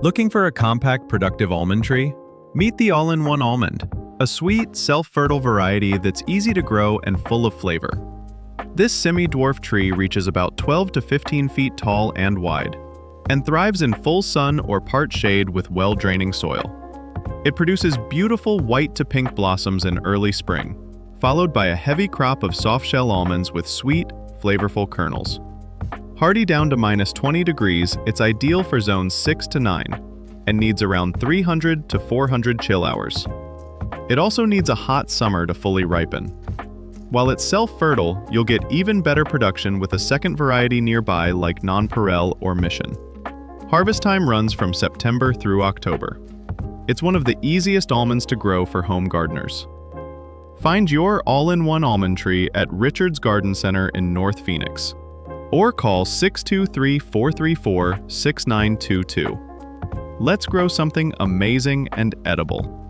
Looking for a compact, productive almond tree? Meet the all-in-one almond, a sweet, self-fertile variety that's easy to grow and full of flavor. This semi-dwarf tree reaches about 12 to 15 feet tall and wide, and thrives in full sun or part shade with well-draining soil. It produces beautiful white to pink blossoms in early spring, followed by a heavy crop of soft-shell almonds with sweet, flavorful kernels. Hardy down to -20 degrees, it's ideal for zones 6 to 9, and needs around 300 to 400 chill hours. It also needs a hot summer to fully ripen. While it's self-fertile, you'll get even better production with a second variety nearby like Nonpareil or Mission. Harvest time runs from September through October. It's one of the easiest almonds to grow for home gardeners. Find your all-in-one almond tree at Richard's Garden Center in North Phoenix, or call 623-434-6922. Let's grow something amazing and edible.